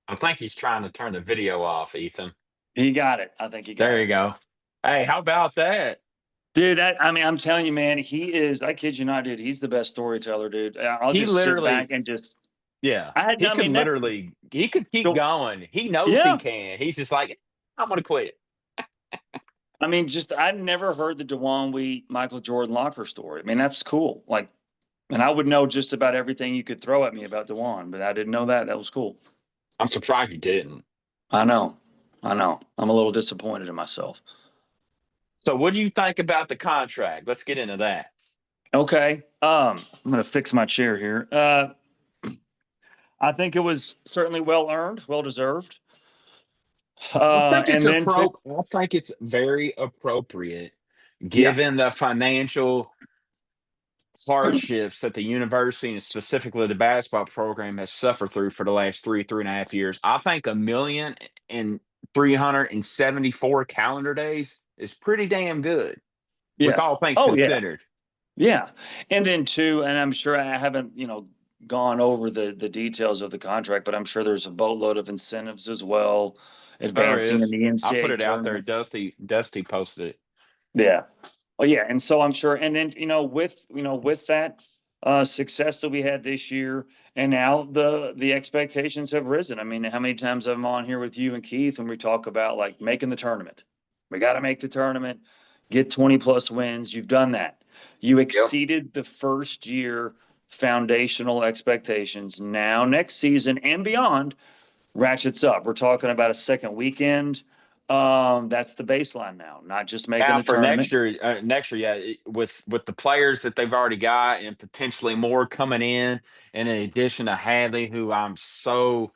I think he's trying to turn the video off, Ethan. He got it. I think he There got you it. go. Hey, how about that? Dude, I mean, I'm telling you, man, he is, I kid you not, dude, he's the best storyteller, dude. I'll He just sit back literally, and just, yeah, he I could mean, that, literally, he could keep so, going. He knows he yeah. can. He's just like, I'm gonna quit. I mean, just, I've never heard the Dewan Wheat, Michael Jordan Locker story. I mean, that's cool. Like, and I would know just about everything you could throw at me about Dewan, but I didn't know that. That was cool. I'm surprised you didn't. I know. I know. I'm a little disappointed in myself. So, what do you think about the contract? Let's get into that. Okay. I'm gonna fix my chair here. I think it was certainly well earned, well deserved. And then to, I think it's very appropriate yeah, given the financial hardships that the university and specifically the basketball program has suffered through for the last 3.5 years. I think 1,374 calendar days is pretty damn good with yeah. all things Oh yeah, considered. yeah. And then too, and I'm sure I haven't, gone over the details of the contract, but I'm sure there's a boatload of incentives as well, There advancing in is. the I put NCAA it out there. tournament. Dusty posted it. Yeah. Oh yeah, and so I'm sure, and then with that success that we had this year, and now the expectations have risen. I mean, how many times I'm on here with you and Keith when we talk about like making the tournament? We got to make the tournament, get 20 plus wins. You've done that. You Yep. exceeded the first year foundational expectations. Now next season and beyond ratchets up. We're talking about a second weekend. That's the baseline now, not just making Now the for tournament. next year, yeah, with the players that they've already got and potentially more coming in addition to Hadley, who I'm so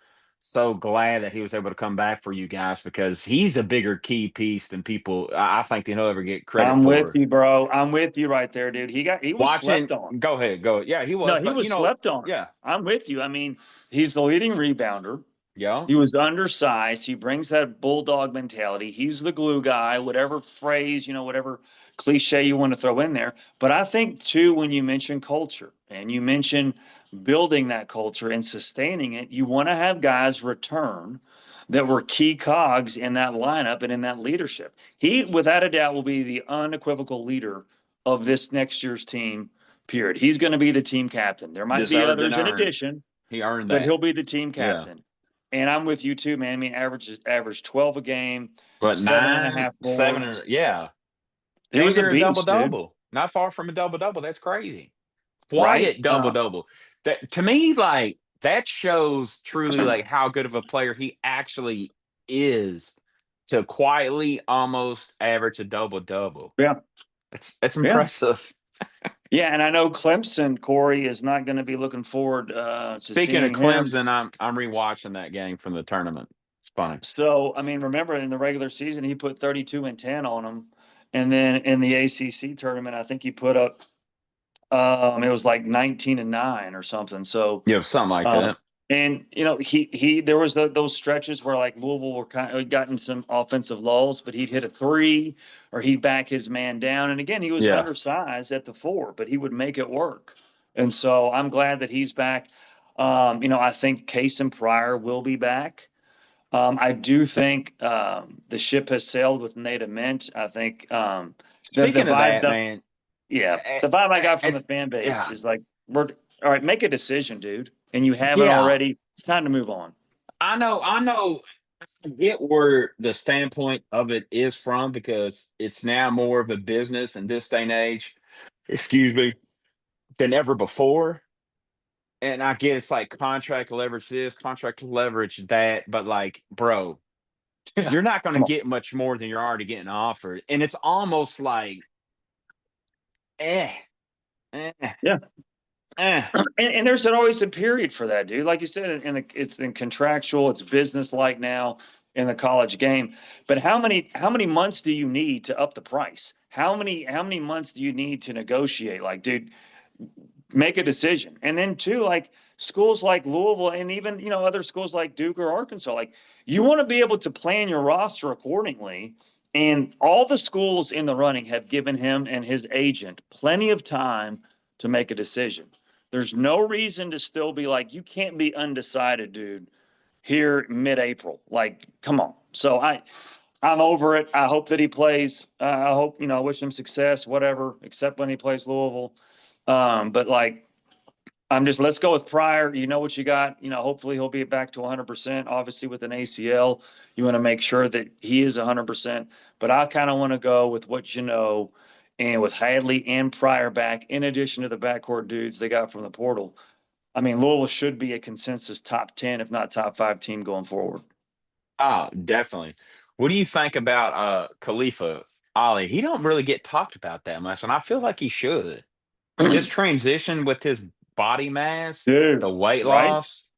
glad that he was able to come back for you guys because he's a bigger key piece than people I think that he'll ever get credit I'm with for. you, bro. I'm with you right there, dude. He was Watching, slept on. go ahead, go. Yeah, he No, was, he but was slept on. yeah, I'm with you. I mean, he's the leading rebounder. yeah, He was undersized. He brings that bulldog mentality. He's the glue guy, whatever phrase, whatever cliche you want to throw in there. But I think, too, when you mention culture and you mention building that culture and sustaining it, you want to have guys return that were key cogs in that lineup and in that leadership. He, without a doubt, will be the unequivocal leader of this next year's team, period. He's going to be the team captain. There might be deserved and others in earned. addition, He earned but that. he'll be the team Yeah, captain. And I'm with you too, man. I mean, average 12 a game, but seven and a nine, half seven, or boards. yeah, He damn was a near a double beast, dude. double. Not far from a double double. That's crazy. Right? Quiet double double. That to me, like that shows truly like how good of a player he actually is to quietly almost average a double double. Yeah. That's Yeah. impressive. Yeah. And I know Clemson, Corey, is not going to be looking forward to Speaking of seeing him. Clemson, I'm rewatching that game from the tournament. It's funny. So, I mean, remember in the regular season, he put 32 and 10 on them. And then in the ACC tournament, I think he put up, it was like 19 and 9 or something. So, You have something like Uh, that. and there was those stretches where like Louisville were kind of gotten some offensive lulls, but he'd hit a three or he'd back his man down. And again, he was Yeah. undersized at the four, but he would make it work. And so I'm glad that he's back. I think Case and Pryor will be back. I do think the ship has sailed with Nate Ament. I think the Speaking of vibe, that, man, yeah, eh, the vibe I eh, got from eh, the fan base yeah, is like, we're all right, make a decision, dude. And you haven't yeah. already. It's time to move on. I know. I get where the standpoint of it is from because it's now more of a business in this day and age, excuse me, than ever before. And I get it's like contract leverage this, contract leverage that, but like, bro, Yeah, you're not going to come on. get much more than you're already getting offered. And it's almost like, eh, eh, Yeah, eh. and there's always a period for that, dude. Like you said, it's in contractual, it's business like now in the college game. But how many months do you need to up the price? How many months do you need to negotiate? Like, dude, make a decision. And then too, like schools like Louisville and even, other schools like Duke or Arkansas, like you want to be able to plan your roster accordingly. And all the schools in the running have given him and his agent plenty of time to make a decision. There's no reason to still be like, you can't be undecided, dude. here mid-April. Like, come on. So I'm over it. I hope that he plays. I hope, I wish him success, whatever, except when he plays Louisville. But like, let's go with Pryor. You know what you got. Hopefully he'll be back to 100%. Obviously, with an ACL, you want to make sure that he is 100%. But I kind of want to go with what you know, and with Hadley and Pryor back, in addition to the backcourt dudes they got from the portal. I mean, Louisville should be a consensus top 10, if not top 5 team going forward. Oh, definitely. What do you think about Khalifa Ali? He don't really get talked about that much, and I feel like he should. His transition with his body mass, Dude, the weight right? loss,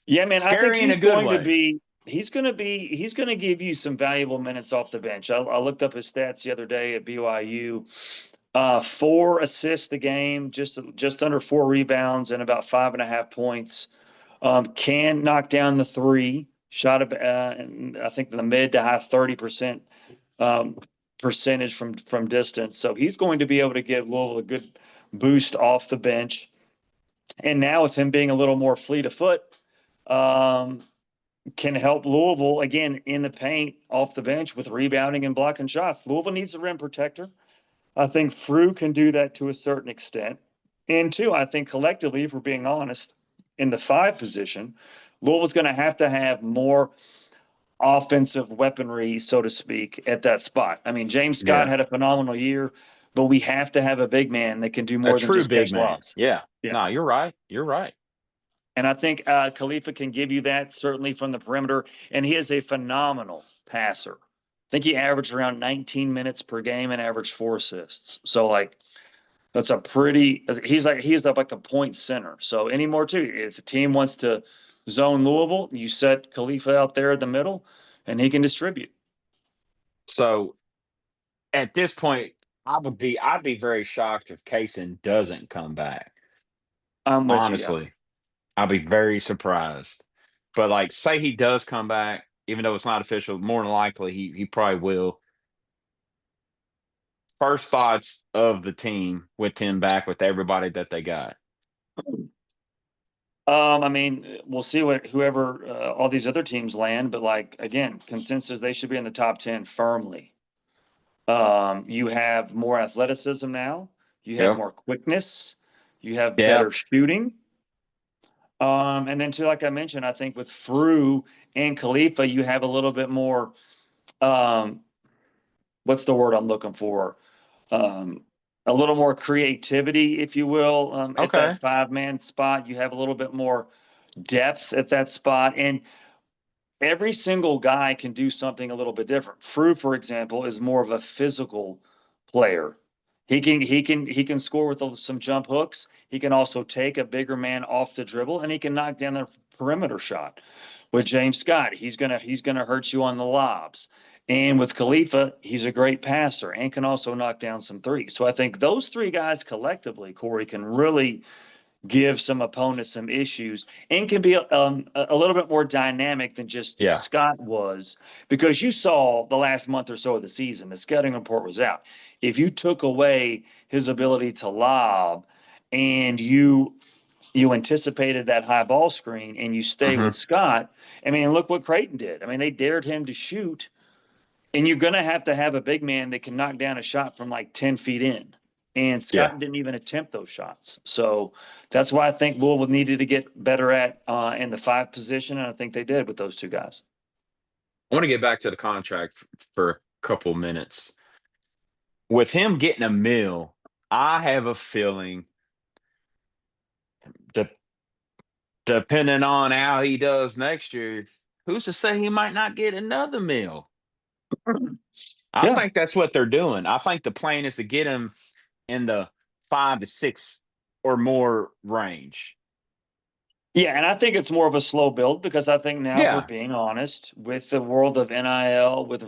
Yeah, man, I think scary in a good way. he's going to give you some valuable minutes off the bench. I looked up his stats the other day at BYU. 4 assists a game, just under 4 rebounds, and about 5.5 points. Can knock down the three. Shot I think the mid to high 30% percentage from distance. So he's going to be able to give Louisville a good boost off the bench. And now with him being a little more fleet of foot, um, can help Louisville again in the paint off the bench with rebounding and blocking shots. Louisville needs a rim protector. I think Frew can do that to a certain extent. And two, I think collectively, if we're being honest, in the 5 position, Louisville's going to have more offensive weaponry, so to speak, at that spot. I mean, James Scott Yeah, had a phenomenal year, but we have to have a big man that can do a more than true just big catch man. lobs. Yeah. Yeah. No, you're right. You're right. And I think Khalifa can give you that certainly from the perimeter. And he is a phenomenal passer. I think he averaged around 19 minutes per game and averaged 4 assists. So like that's a pretty. He's up like a point center. So any more too. If the team wants to zone Louisville, you set Khalifa out there in the middle, and he can distribute. So at this point, I'd be very shocked if Kaysen doesn't come back. I'm with you. Yeah. Honestly, I'll be very surprised. But like, say he does come back, even though it's not official, more than likely he probably will. First thoughts of the team with him back with everybody that they got. I mean, we'll see what whoever all these other teams land, but like again, consensus they should be in the top 10 firmly. You have more athleticism now. You have Yep. more quickness. You have better Yep. shooting. And then too, like I mentioned, I think with Frew and Khalifa, you have a little bit more. Um, what's the word I'm looking for? Um, a little more creativity, if you will, at Okay. that 5-man spot. You have a little bit more depth at that spot, and every single guy can do something a little bit different. Frew, for example, is more of a physical player. He can score with some jump hooks. He can also take a bigger man off the dribble, and he can knock down the perimeter shot. With James Scott, he's gonna hurt you on the lobs. And with Khalifa, he's a great passer and can also knock down some threes. So I think those 3 guys collectively, Corey, can really give some opponents some issues and can be a little bit more dynamic than just Yeah. Scott was, because you saw the last month or so of the season, the scouting report was out. If you took away his ability to lob and you anticipated that high ball screen and you stay Hmm. with Scott, I mean, look what Creighton did. I mean, they dared him to shoot, and you're going to have a big man that can knock down a shot from like 10 feet in. And Yeah. Scott didn't even attempt those shots. So that's why I think Louisville needed to get better at in the 5 position. And I think they did with those 2 guys. I want to get back to the contract for a couple minutes. With him getting a mill, I have a feeling de- depending on how he does next year, who's to say he might not get another mill? I Yeah. think that's what they're doing. I think the plan is to get him in the 5 to 6 or more range. Yeah, and I think it's more of a slow build, because I think now, if we're Yeah. being honest, with the world of NIL, with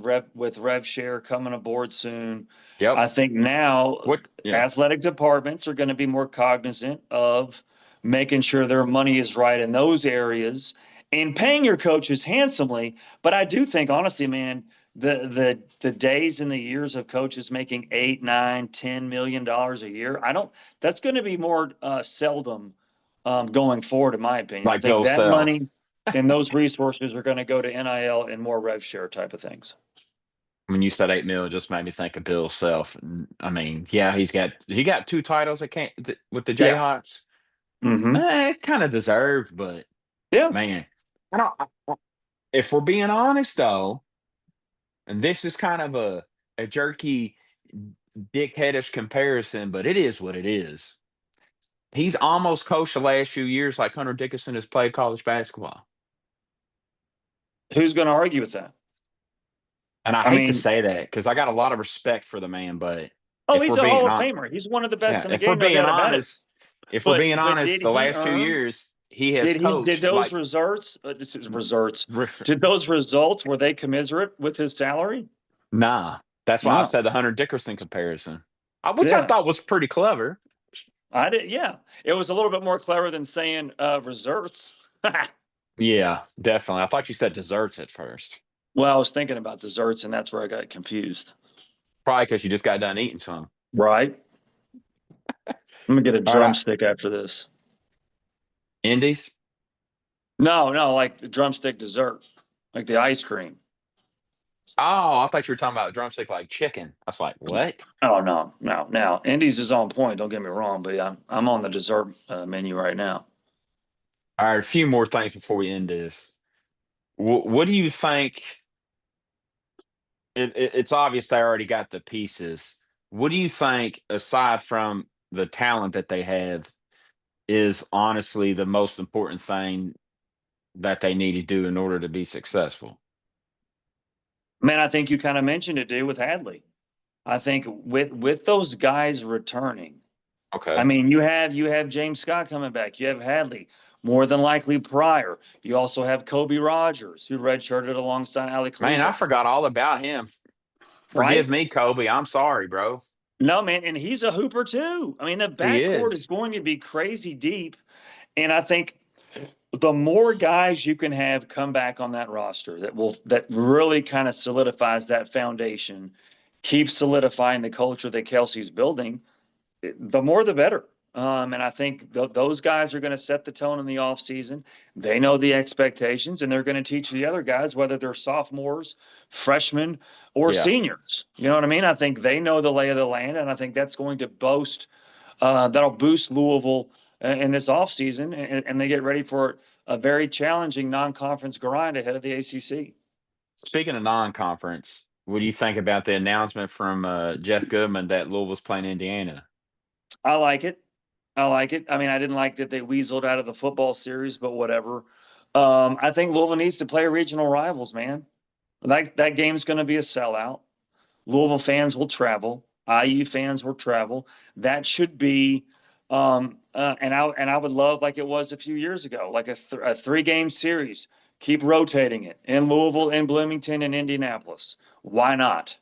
Rev Share coming aboard soon, Yep. I think now What? Yeah. athletic departments are going to be more cognizant of making sure their money is right in those areas and paying your coaches handsomely. But I do think, honestly, man, the days and the years of coaches making 8, 9, $10 million a year, I don't. That's going to be more seldom going forward, in my opinion. I Like think Bill that Self. money and those resources are going to go to NIL and more rev share type of things. When you said 8 mil, it just made me think of Bill Self. I mean, yeah, he got 2 titles. I can't with the Yeah. Jayhawks. Hmm. Kind of deserved, but Yeah. man, I don't. If we're being honest, though, and this is kind of a jerky, dickheadish comparison, but it is what it is. He's almost coached the last few years like Hunter Dickinson has played college basketball. Who's going to argue with that? And I I hate to mean, say that because I got a lot of respect for the man, but oh, if he's we're a Hall being of on, Famer. He's one of the best yeah, in the if we're game, no being doubt about it. honest, if we're being But honest, did the he last few earn? years he has Did coached those like results? This is results. Did those results were they commensurate with his salary? nah. That's why I No. said the Hunter Dickerson comparison, which I Yeah. thought was pretty clever. I did. Yeah. It was a little bit more clever than saying results. Yeah, definitely. I thought you said desserts at first. Well, I was thinking about desserts, and that's where I got confused. Probably because you just got done eating some. Right. I'm gonna get a All right, drumstick after this. Indies. No, like the drumstick dessert, like the ice cream. Oh, I thought you were talking about drumstick like chicken. I was like, what? Oh no. Now, Andy's is on point. Don't get me wrong, but I'm on the dessert menu right now. All right, a few more things before we end this. What do you think? It's obvious they already got the pieces. What do you think, aside from the talent that they have, is honestly the most important thing that they need to do in order to be successful? Man, I think you kind of mentioned it, dude, with Hadley. I think with those guys returning, I Okay. mean, you have James Scott coming back. You have Hadley, more than likely Pryor. You also have Kobe Rogers, who redshirted alongside Ali Man, I Khalifa, forgot all about him. Forgive right? me, Kobe. I'm sorry, bro. No, man, and he's a hooper too. I mean, the He backcourt is is. going to be crazy deep, and I think the more guys you can have come back on that roster that really kind of solidifies that foundation, keeps solidifying the culture that Kelsey's building, the more the better. And I think those guys are going to set the tone in the offseason. They know the expectations, and they're going to teach the other guys, whether they're sophomores, freshmen, or Yeah. seniors. You know what I mean? I think they know the lay of the land, and I think that's going to that'll boost Louisville in this offseason, and they get ready for a very challenging non-conference grind ahead of the ACC. Speaking of non-conference, what do you think about the announcement from Jeff Goodman that Louisville's playing Indiana? I like it. I like it. I mean, I didn't like that they weaseled out of the football series, but whatever. I think Louisville needs to play regional rivals, man. That game's going to be a sellout. Louisville fans will travel. IU fans will travel. That should be, and I would love like it was a few years ago, like a 3-game series. Keep rotating it in Louisville, in Bloomington, and Indianapolis. Why not?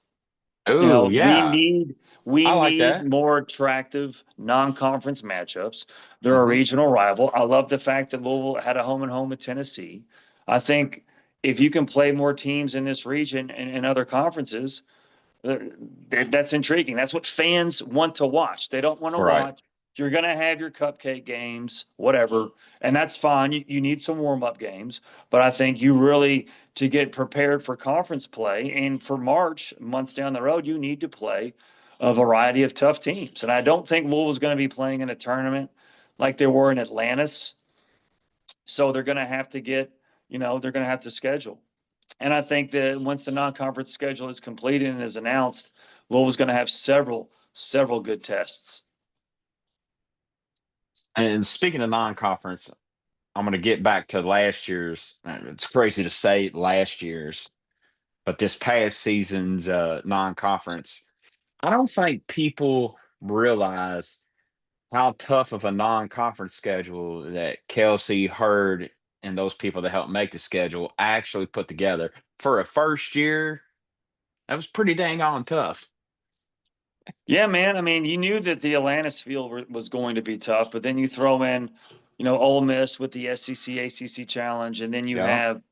You Oh, know, we yeah. need we I like need that. more attractive non-conference matchups. They're a Mhm. regional rival. I love the fact that Louisville had a home and home with Tennessee. I think if you can play more teams in this region and in other conferences, uh, that's intriguing. That's what fans want to watch. They don't want to Right. watch. You're going to have your cupcake games, whatever, and that's fine. You need some warm up games, but I think you really, to get prepared for conference play and for March, months down the road, you need to play a variety of tough teams. And I don't think Louisville's going to be playing in a tournament like they were in Atlantis. So they're going to have to they're going to have to schedule. And I think that once the non-conference schedule is completed and is announced, Louisville's going to have several good tests. And speaking of non-conference, I'm going to get back to last year's. It's crazy to say last year's, but this past season's non-conference. I don't think people realize how tough of a non-conference schedule that Kelsey, Hurd, and those people that helped make the schedule actually put together for a first year. That was pretty dang on tough. Yeah, man. I mean, you knew that the Atlantis field was going to be tough, but then you throw in, Ole Miss with the SEC ACC challenge, and then you Yeah. have,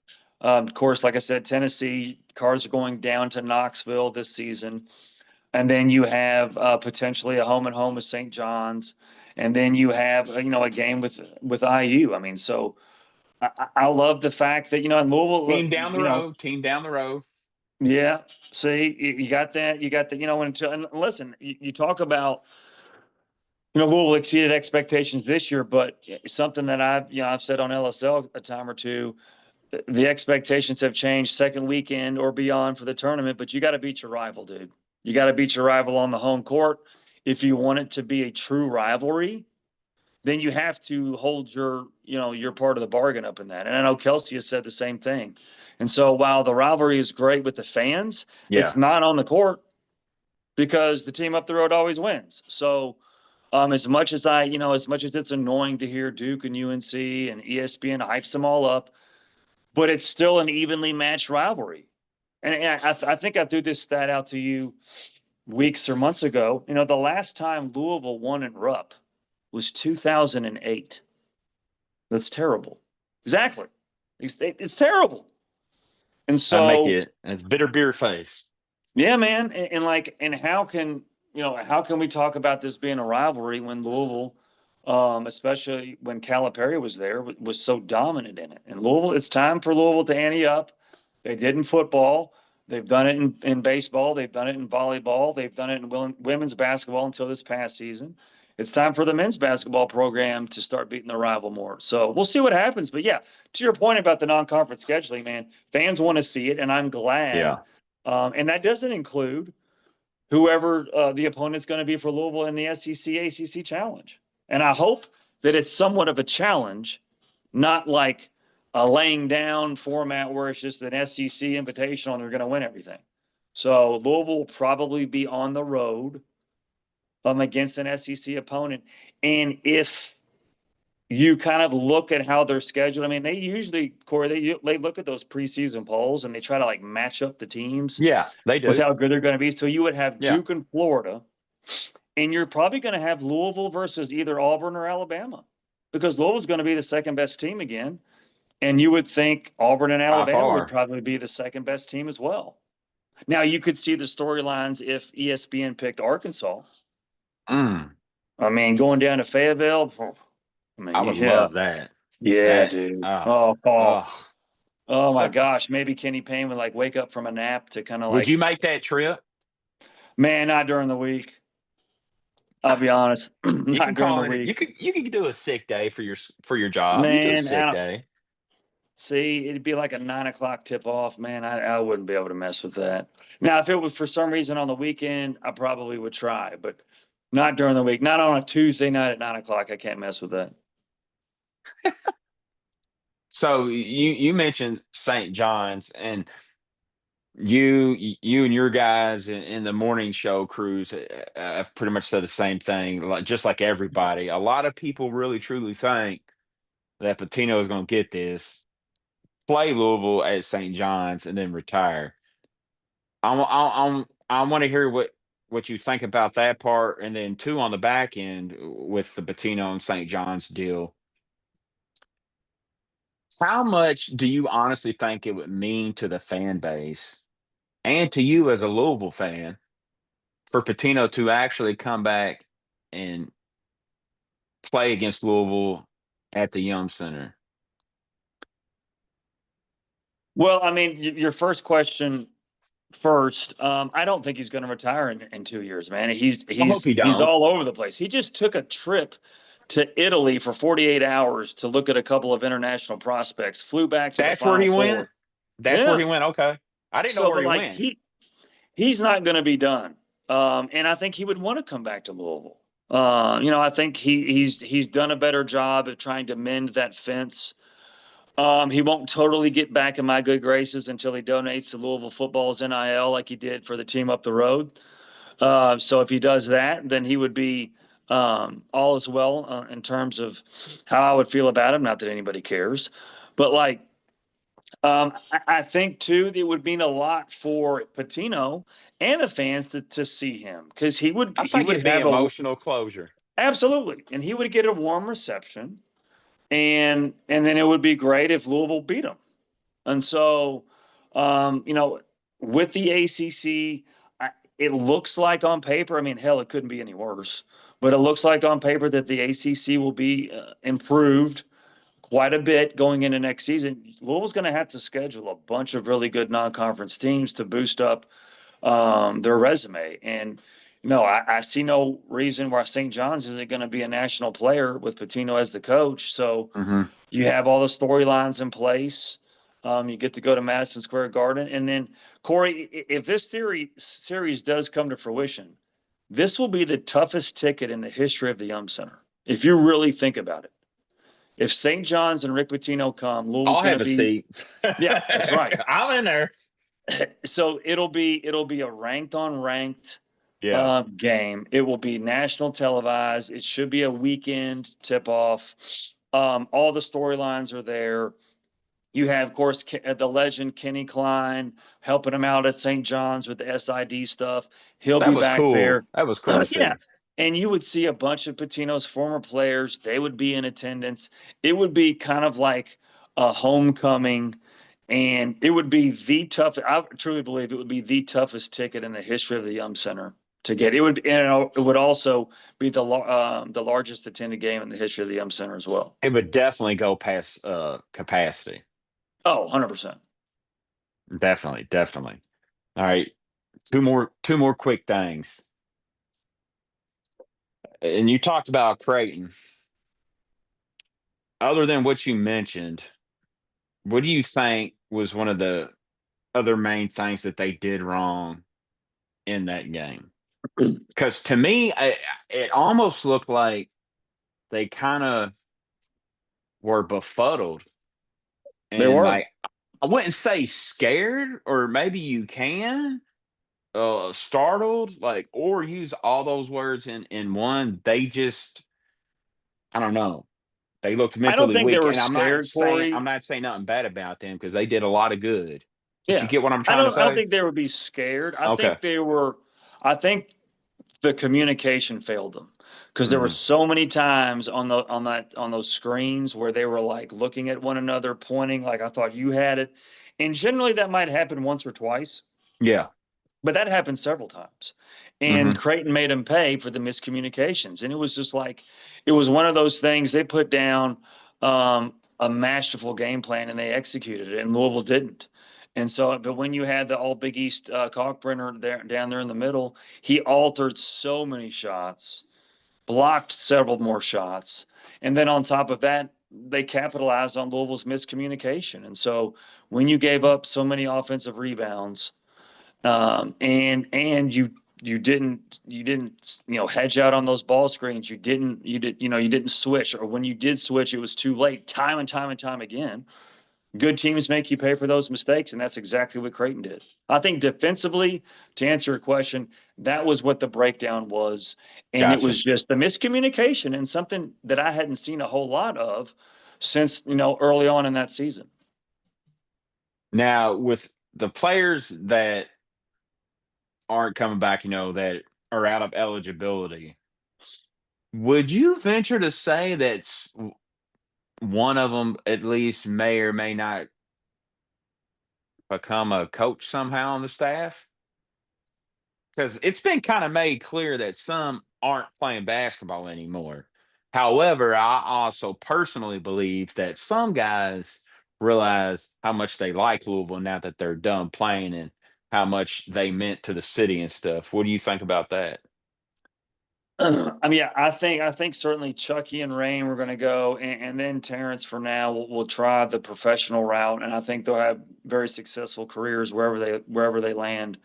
of course, like I said, Tennessee. Cars are going down to Knoxville this season. And then you have potentially a home and home with St. John's, and then you have a game with IU. I mean, so I love the fact that in Louisville, look, Team down the road. Team down the road. yeah. See, you got that. You got that. And listen, you talk about Louisville exceeded expectations this year, but something that I've said on LSL a time or two. The expectations have changed second weekend or beyond for the tournament, but you got to beat your rival, dude. You got to beat your rival on the home court. If you want it to be a true rivalry, then you have to hold your part of the bargain up in that. And I know Kelsey has said the same thing. And so while the rivalry is great with the fans, it's Yeah. not on the court because the team up the road always wins. So as much as as much as it's annoying to hear Duke and UNC and ESPN hypes them all up, but it's still an evenly matched rivalry. And I think I threw this stat out to you weeks or months ago. The last time Louisville won in Rupp was 2008. That's terrible. Exactly. It's terrible. And I make so, it. It's bitter beer face. yeah, man. And how can we talk about this being a rivalry when Louisville, especially when Calipari was there, was so dominant in it? And Louisville, it's time for Louisville to ante up. They did in football. They've done it in baseball. They've done it in volleyball. They've done it in women's basketball until this past season. It's time for the men's basketball program to start beating their rival more. So we'll see what happens. But yeah, to your point about the non-conference scheduling, man, fans want to see it, and I'm glad. Yeah. And that doesn't include whoever the opponent's going to be for Louisville in the SEC ACC challenge. And I hope that it's somewhat of a challenge, not like a laying down format where it's just an SEC invitational and they're going to win everything. So Louisville will probably be on the road against an SEC opponent. And if you kind of look at how they're scheduled, I mean, they usually, Corey, they look at those preseason polls and they try to like match up the teams Yeah, they with do. how good they're going to be. So you would have Yeah. Duke and Florida, and you're probably going to have Louisville versus either Auburn or Alabama because Louisville's going to be the second best team again. And you would think Auburn and By Alabama would far. probably be the second best team as well. Now you could see the storylines if ESPN picked Arkansas. Mm, I mean, going down to Fayetteville. I I mean, would yeah, love that. yeah, That. dude. Oh. Oh, Oh. oh my gosh. Maybe Kenny Payne would like wake up from a nap to kind of Would like, you make that trip? man, not during the week. I'll be honest, You not can during the call it. week. You could do a sick day for your job. You do a Man, sick day. see, it'd be like a 9 o'clock tip off. Man, I wouldn't be able to mess with that. Now, if it was for some reason on the weekend, I probably would try, but not during the week. Not on a Tuesday night at 9 o'clock. I can't mess with that. So you mentioned St. John's, and you and your guys in the morning show crews have pretty much said the same thing. Like just like everybody, a lot of people really truly think that Patino is going to get this, play Louisville at St. John's, and then retire. I want to hear what you think about that part, and then two on the back end with the Patino and St. John's deal. How much do you honestly think it would mean to the fan base and to you as a Louisville fan for Patino to actually come back and play against Louisville at the Yum Center? Well, I mean, your first question first. I don't think he's going to retire in 2 years, man. He's I hope he's you he's don't. all over the place. He just took a trip to Italy for 48 hours to look at a couple of international prospects. Flew back to the That's where Final he went. Four. That's where Yeah. he went. Okay, I didn't know So, where but he like went. he's not going to be done. And I think he would want to come back to Louisville. I think he's done a better job of trying to mend that fence. He won't totally get back in my good graces until he donates to Louisville football's NIL like he did for the team up the road. So if he does that, then he would be all as well in terms of how I would feel about him. Not that anybody cares, but like I think too, it would mean a lot for Patino and the fans to see him because I he think would it'd be have a emotional closure. absolutely, and he would get a warm reception, and then it would be great if Louisville beat him. And so, um, you know, with the ACC, it looks like on paper, I mean, hell, it couldn't be any worse, but it looks like on paper that the ACC will be improved quite a bit going into next season. Louisville's going to have to schedule a bunch of really good non-conference teams to boost up their resume. And I see no reason why St. John's isn't going to be a national player with Pitino as the coach. So Mhm. you have all the storylines in place. You get to go to Madison Square Garden, and then Corey, if this series does come to fruition, this will be the toughest ticket in the history of the Yum Center. If you really think about it, if St. John's and Rick Pitino come, Louisville's I'll going to have a be, seat. yeah, that's right. I'm in there. So it'll be a ranked on ranked Yeah. game. It will be national televised. It should be a weekend tip off. All the storylines are there. You have, of course, the legend Kenny Klein helping him out at St. John's with the SID stuff. He'll That be was back cool. there. That was cool to Yeah. see. And you would see a bunch of Patino's former players. They would be in attendance. It would be kind of like a homecoming. And it would be the toughest. I truly believe it would be the toughest ticket in the history of the Yum Center to get. It would, and it would also be the largest attended game in the history of the Yum Center as well. It would definitely go past capacity. Oh, 100%. Definitely, definitely. All right. Two more quick things. And you talked about Creighton. Other than what you mentioned, what do you think was one of the other main things that they did wrong in that game? Because to me, it almost looked like they kind of were befuddled They and were. like I wouldn't say scared, or maybe you can startled, like, or use all those words in one. They just, I don't know. They looked I don't mentally think they weak, were and scared, Corey. I'm not saying nothing bad about them because they did a lot of good. But you Yeah. get what I'm I trying to don't I don't say? think they would be scared. Okay. I think the communication failed them because there were Hmm. so many times on those screens where they were like looking at one another, pointing like I thought you had it. And generally that might happen once or twice, Yeah. but that happened several times. And Hmm. Creighton made them pay for the miscommunications. And it was just like it was one of those things they put down a masterful game plan and they executed it, and Louisville didn't. And so, but when you had the all Big East Kalkbrenner there down there in the middle, he altered so many shots, blocked several more shots, and then on top of that, they capitalized on Louisville's miscommunication. And so, when you gave up so many offensive rebounds, and you didn't hedge out on those ball screens, you didn't switch, or when you did switch, it was too late, time and time and time again. Good teams make you pay for those mistakes, and that's exactly what Creighton did. I think defensively, to answer your question, that was what the breakdown was. And it Gotcha. was just the miscommunication and something that I hadn't seen a whole lot of since, early on in that season. Now, with the players that aren't coming back, that are out of eligibility, would you venture to say that one of them at least may or may not become a coach somehow on the staff? Because it's been kind of made clear that some aren't playing basketball anymore. However, I also personally believe that some guys realize how much they like Louisville now that they're done playing and how much they meant to the city and stuff. What do you think about that? I mean, I think certainly Chucky and Rain were going to go, and then Terrence for now will try the professional route, and I think they'll have very successful careers wherever they land.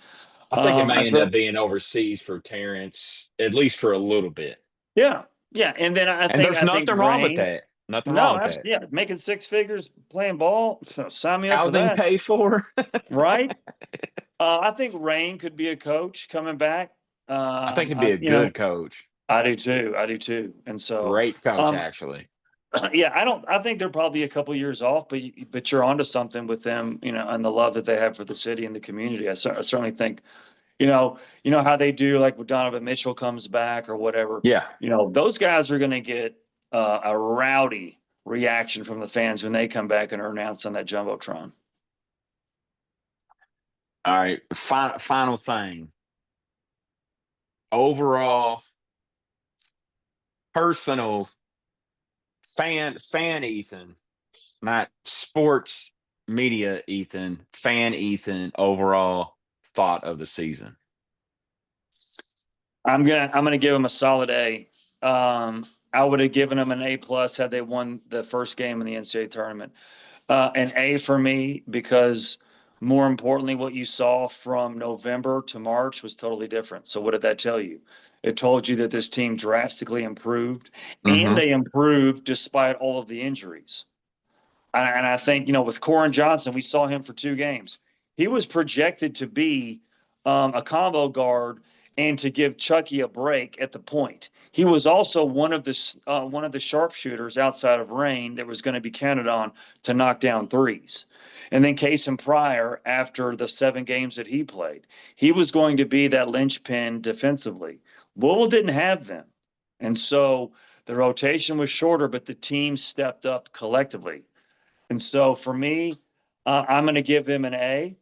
I think it I may end cer- up being overseas for Terrence, at least for a little bit. yeah, yeah, and then I And think there's I think nothing wrong with Rain. that. Nothing wrong No, with that. absolutely, yeah, making six figures playing ball, sign me up for Housing that, paid for. right? I think Rain could be a coach coming back. I think he'd be a good coach. I do too. I do too. And so, Great coach, um, actually. yeah, I think they're probably a couple years off, but you're onto something with them, and the love that they have for the city and the community. I certainly think, how they do, like when Donovan Mitchell comes back or whatever. Yeah. Those guys are going to get a rowdy reaction from the fans when they come back and are announced on that jumbotron. All right. Final thing. overall personal fan Ethan, not sports media Ethan, fan Ethan, overall thought of the season. I'm gonna give them a solid A. I would have given them an A plus had they won the first game in the NCAA tournament. An A for me because more importantly, what you saw from November to March was totally different. So what did that tell you? It told you that this team drastically improved, and Mm-hmm. they improved despite all of the injuries. And I think, with Corin Johnson, we saw him for 2 games. He was projected to be a combo guard and to give Chucky a break at the point. He was also one of the sharpshooters outside of Rain that was going to be counted on to knock down threes. And then Cason Pryor, after the 7 games that he played, he was going to be that linchpin defensively. Louisville didn't have them. And so the rotation was shorter, but the team stepped up collectively. And so for me, I'm going to give them an A.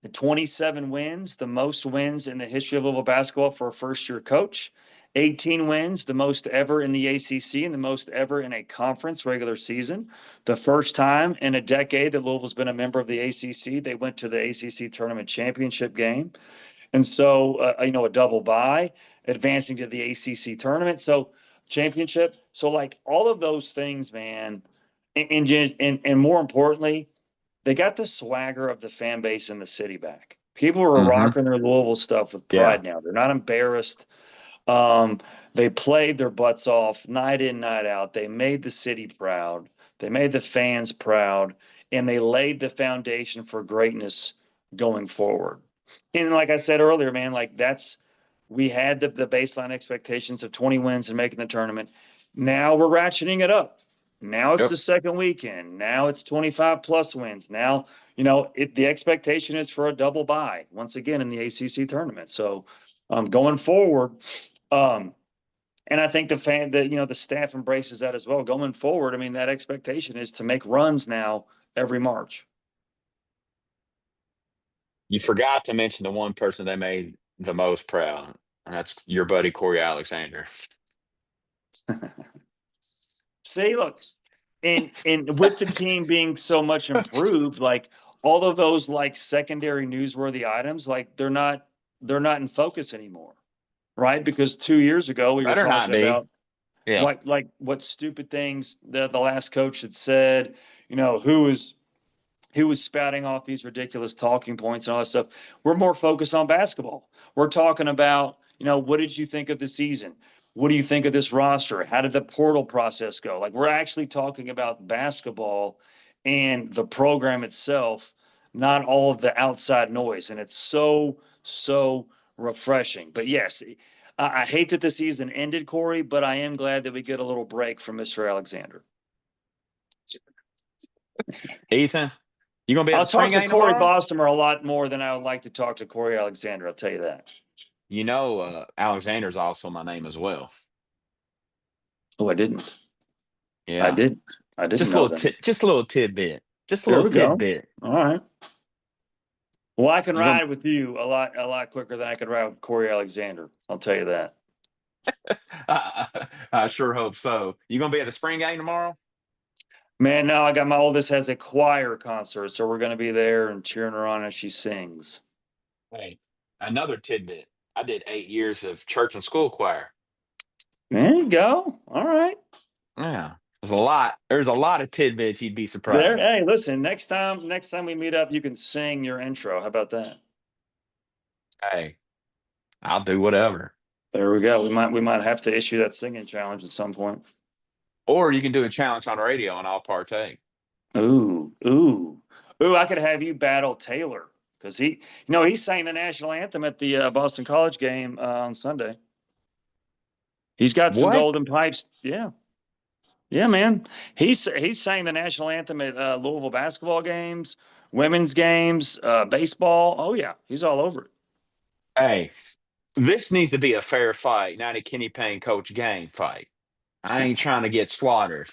The 27 wins, the most wins in the history of Louisville basketball for a first-year coach. 18 wins, the most ever in the ACC and the most ever in a conference regular season. The first time in a decade that Louisville's been a member of the ACC, they went to the ACC tournament championship game. And so, a double bye, advancing to the ACC tournament. So, championship. So, like all of those things, man, and more importantly, they got the swagger of the fan base in the city back. People are Mm-hmm. rocking their Louisville stuff with Yeah. pride now. They're not embarrassed. Um, they played their butts off night in, night out. They made the city proud. They made the fans proud, and they laid the foundation for greatness going forward. And like I said earlier, man, like we had the baseline expectations of 20 wins and making the tournament. Now we're ratcheting it up. Now it's Yep. the second weekend. Now it's 25 plus wins. Now, the expectation is for a double bye once again in the ACC tournament. So, going forward, um, and I think the staff embraces that as well. Going forward, I mean, that expectation is to make runs now every March. You forgot to mention the one person they made the most proud, and that's your buddy Corey Alexander. See, look, and with the team being so much improved, like all of those like secondary newsworthy items, like they're not in focus anymore, right? Because 2 years ago we were Better not talking be. about Yeah. what stupid things the last coach had said, who was spouting off these ridiculous talking points and all that stuff. We're more focused on basketball. We're talking about, what did you think of the season? What do you think of this roster? How did the portal process go? Like, we're actually talking about basketball and the program itself, not all of the outside noise. And it's so, so refreshing. But yes, I hate that the season ended, Corey, but I am glad that we get a little break from Mr. Alexander. Ethan, you gonna be at I'll the spring talk to game Corey tomorrow? Bosmer a lot more than I would like to talk to Corey Alexander. I'll tell you that. Alexander's also my name as well. Oh, I didn't. I Yeah. didn't. I didn't Just a know little that. just a little tidbit. Just a There little we go. tidbit. All right. Well, I can You gonna ride with you a lot quicker than I could ride with Corey Alexander. I'll tell you that. I sure hope so. You gonna be at the spring game tomorrow? Man, no, I got my oldest has a choir concert, so we're going to be there and cheering her on as she sings. Hey, another tidbit. I did 8 years of church and school choir. There you go. All right. Yeah. There's a lot of tidbits you'd be There. surprised. Hey, listen, next time we meet up, you can sing your intro. How about that? Hey, I'll do whatever. There we go. We might have to issue that singing challenge at some point. Or you can do a challenge on radio and I'll partake. Ooh, ooh, ooh! I could have you battle Taylor because he sang the national anthem at the Boston College game on Sunday. He's got some What? golden pipes. Yeah, yeah, man. He's sang the national anthem at Louisville basketball games, women's games, baseball. Oh yeah, he's all over it. Hey, this needs to be a fair fight, not a Kenny Payne Coach Gang fight. I ain't trying to get slaughtered.